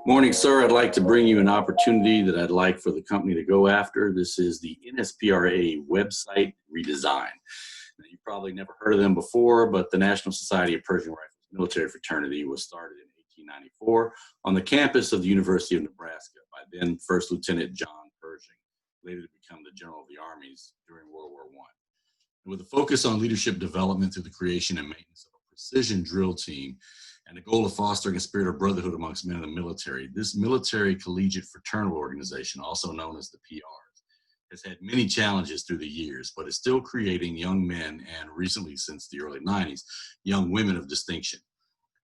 Morning, sir. I'd like to bring you an opportunity that I'd like for the company to go after. This is the NSPRA website redesign. Now, you've probably never heard of them before, but the National Society of Pershing Rifles Military Fraternity was started in 1894 on the campus of the University of Nebraska by then First Lieutenant John Pershing, later to become the General of the Armies during World War I. And with a focus on leadership development through the creation and maintenance of a precision drill team, and the goal of fostering a spirit of brotherhood amongst men in the military, this military collegiate fraternal organization, also known as the PRs, has had many challenges through the years, but is still creating young men and recently, since the early 90s, young women of distinction.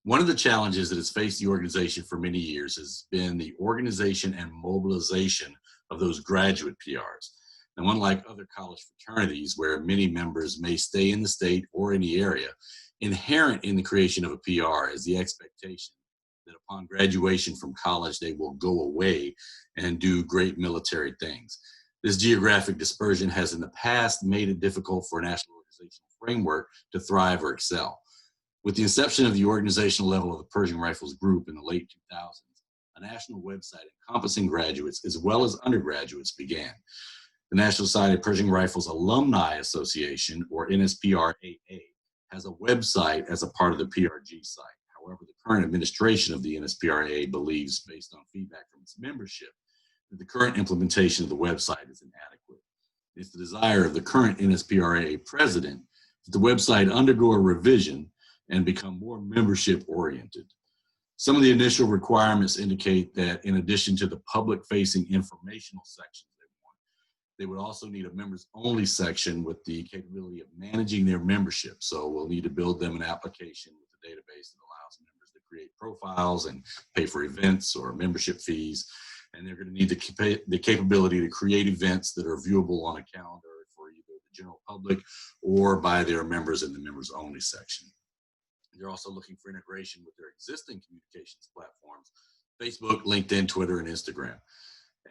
One of the challenges that has faced the organization for many years has been the organization and mobilization of those graduate PRs. Now, unlike other college fraternities where many members may stay in the state or in the area, inherent in the creation of a PR is the expectation that upon graduation from college, they will go away and do great military things. This geographic dispersion has in the past made it difficult for a national organizational framework to thrive or excel. With the inception of the organizational level of the Pershing Rifles Group in the late 2000s, a national website encompassing graduates as well as undergraduates began. The National Society of Pershing Rifles Alumni Association, or NSPRAA, has a website as a part of the PRG site. However, the current administration of the NSPRAA believes, based on feedback from its membership, that the current implementation of the website is inadequate. It's the desire of the current NSPRAA president that the website undergo a revision and become more membership-oriented. Some of the initial requirements indicate that in addition to the public-facing informational sections they would also need a members-only section with the capability of managing their membership. So we'll need to build them an application with a database that allows members to create profiles and pay for events or membership fees. And they're going to need the capability to create events that are viewable on a calendar for either the general public or by their members in the members-only section. They're also looking for integration with their existing communications platforms, Facebook, LinkedIn, Twitter, and Instagram.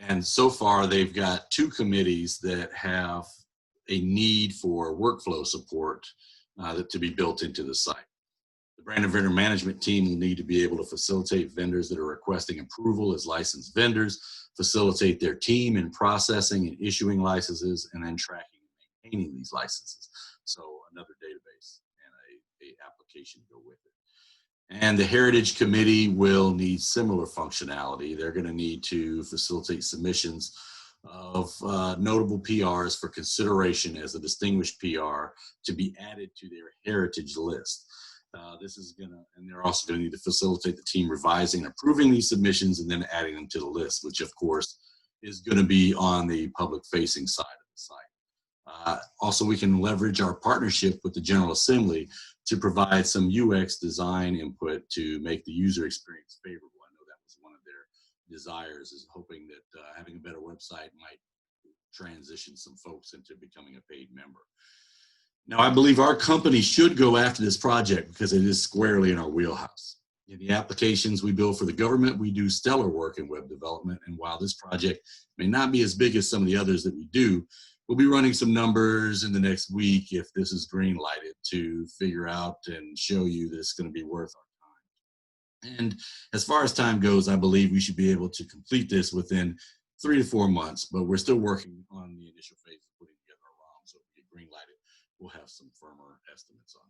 And so far, they've got two committees that have a need for workflow support to be built into the site. The brand and vendor management team will need to be able to facilitate vendors that are requesting approval as licensed vendors, facilitate their team in processing and issuing licenses, and then tracking and maintaining these licenses. So another database and a application to go with it. And the Heritage Committee will need similar functionality. They're going to need to facilitate submissions of notable PRs for consideration as a distinguished PR to be added to their heritage list. And they're also going to need to facilitate the team revising and approving these submissions and then adding them to the list, which of course is going to be on the public-facing side of the site. Also, we can leverage our partnership with the General Assembly to provide some UX design input to make the user experience favorable. I know that was one of their desires, is hoping that having a better website might transition some folks into becoming a paid member. Now, I believe our company should go after this project because it is squarely in our wheelhouse. In the applications we build for the government, we do stellar work in web development. And while this project may not be as big as some of the others that we do, we'll be running some numbers in the next week if this is green lighted to figure out and show you that it's going to be worth our time. And as far as time goes, I believe we should be able to complete this within 3 to 4 months, but we're still working on the initial phase of putting together our ROM. So if we get green lighted, we'll have some firmer estimates on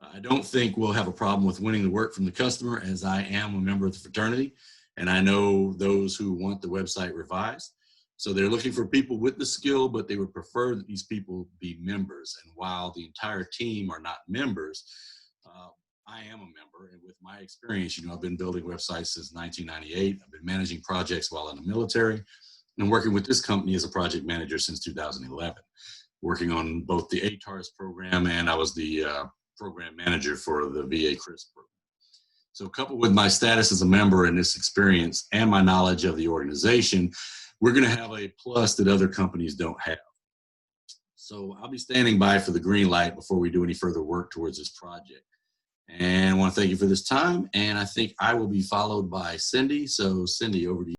that. I don't think we'll have a problem with winning the work from the customer, as I am a member of the fraternity, and I know those who want the website revised. So they're looking for people with the skill, but they would prefer that these people be members. And while the entire team are not members, I am a member. And with my experience, I've been building websites since 1998. I've been managing projects while in the military and working with this company as a project manager since 2011, working on both the ATARS program, and I was the program manager for the VA CRISP program. So coupled with my status as a member and this experience and my knowledge of the organization, we're going to have a plus that other companies don't have. So I'll be standing by for the green light before we do any further work towards this project. And I want to thank you for this time. And I think I will be followed by Cindy. So Cindy, over to you.